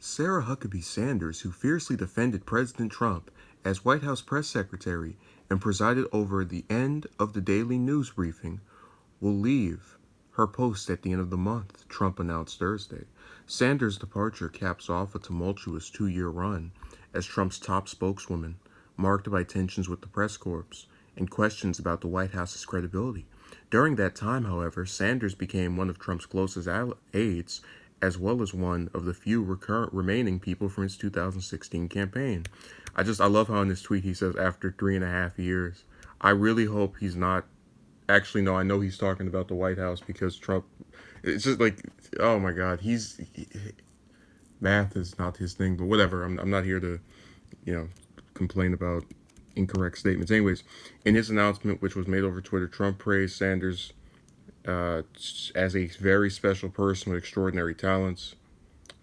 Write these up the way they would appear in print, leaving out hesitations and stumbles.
Sarah Huckabee Sanders, who fiercely defended President Trump as White House press secretary and presided over the end of the daily news briefing, will leave her post at the end of the month, Trump announced Thursday. Sanders' departure caps off a tumultuous two-year run as Trump's top spokeswoman, marked by tensions with the press corps and questions about the White House's credibility. During that time, however, Sanders became one of Trump's closest aides, as well as one of the few remaining people from his 2016 campaign. I love how in this tweet he says, after 3.5 years. I really hope he's not. Actually, no, I know he's talking about the White House because Trump. It's just like, oh my God, math is not his thing, but whatever. I'm not here to, you know, complain about incorrect statements. Anyways, in his announcement, which was made over Twitter, Trump praised Sanders as a very special person with extraordinary talents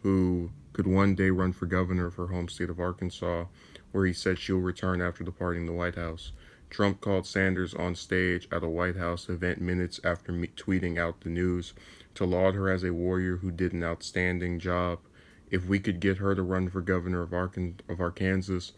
who could one day run for governor of her home state of Arkansas, where he said she'll return after departing the White House. Trump called Sanders on stage at a White House event minutes after tweeting out the news to laud her as a warrior who did an outstanding job. If we could get her to run for governor of Arkansas,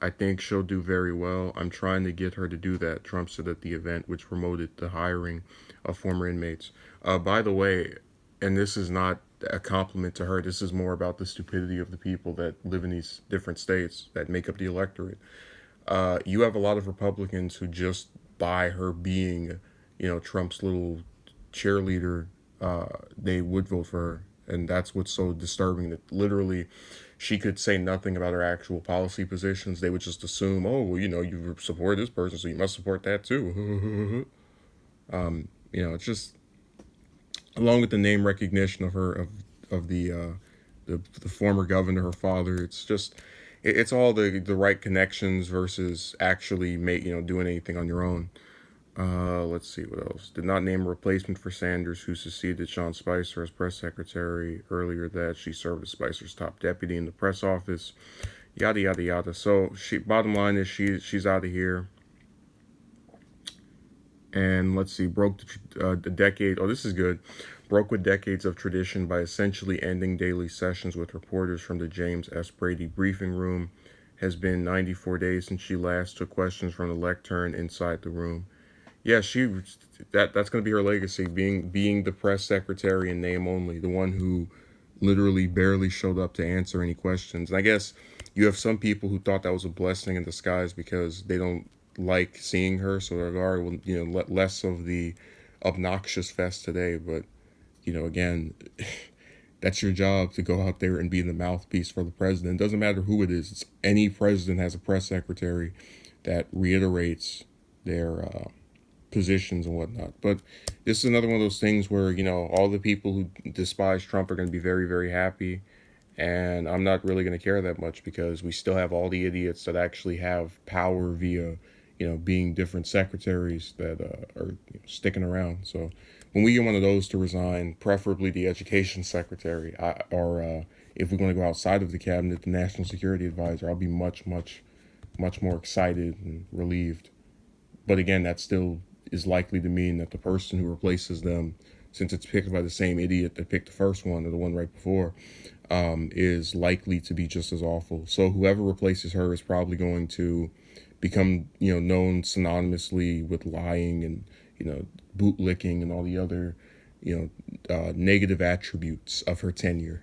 I think she'll do very well. I'm trying to get her to do that, Trump said at the event, which promoted the hiring of former inmates. By the way, and this is not a compliment to her, this is more about the stupidity of the people that live in these different states that make up the electorate. You have a lot of Republicans who just by her being, Trump's little cheerleader, they would vote for her. And that's what's so disturbing, that literally she could say nothing about her actual policy positions. They would just assume, oh, well, you support this person, so you must support that too. It's just, along with the name recognition of her, of the former governor, her father, it's just, it's all the right connections versus actually doing anything on your own. Let's see what else. Did not name a replacement for Sanders, who succeeded Sean Spicer as press secretary. Earlier that she served as Spicer's top deputy in the press office. Yada yada yada. So bottom line is she's out of here. And let's see, broke the decade. Oh, this is good. Broke with decades of tradition by essentially ending daily sessions with reporters from the James S. Brady briefing room. Has been 94 days since she last took questions from the lectern inside the room. Yeah, that's going to be her legacy, being the press secretary in name only, the one who literally barely showed up to answer any questions. And I guess you have some people who thought that was a blessing in disguise because they don't like seeing her, so they're all, less of the obnoxious fest today. But again, that's your job, to go out there and be the mouthpiece for the president. It doesn't matter who it is. Any president has a press secretary that reiterates their positions and whatnot. But this is another one of those things where, all the people who despise Trump are going to be very, very happy. And I'm not really going to care that much because we still have all the idiots that actually have power via, being different secretaries that are sticking around. So when we get one of those to resign, preferably the education secretary, or if we're going to go outside of the cabinet, the national security advisor, I'll be much, much, much more excited and relieved. But again, that still is likely to mean that the person who replaces them, since it's picked by the same idiot that picked the first one or the one right before, is likely to be just as awful. So whoever replaces her is probably going to become, known synonymously with lying and, bootlicking and all the other, negative attributes of her tenure.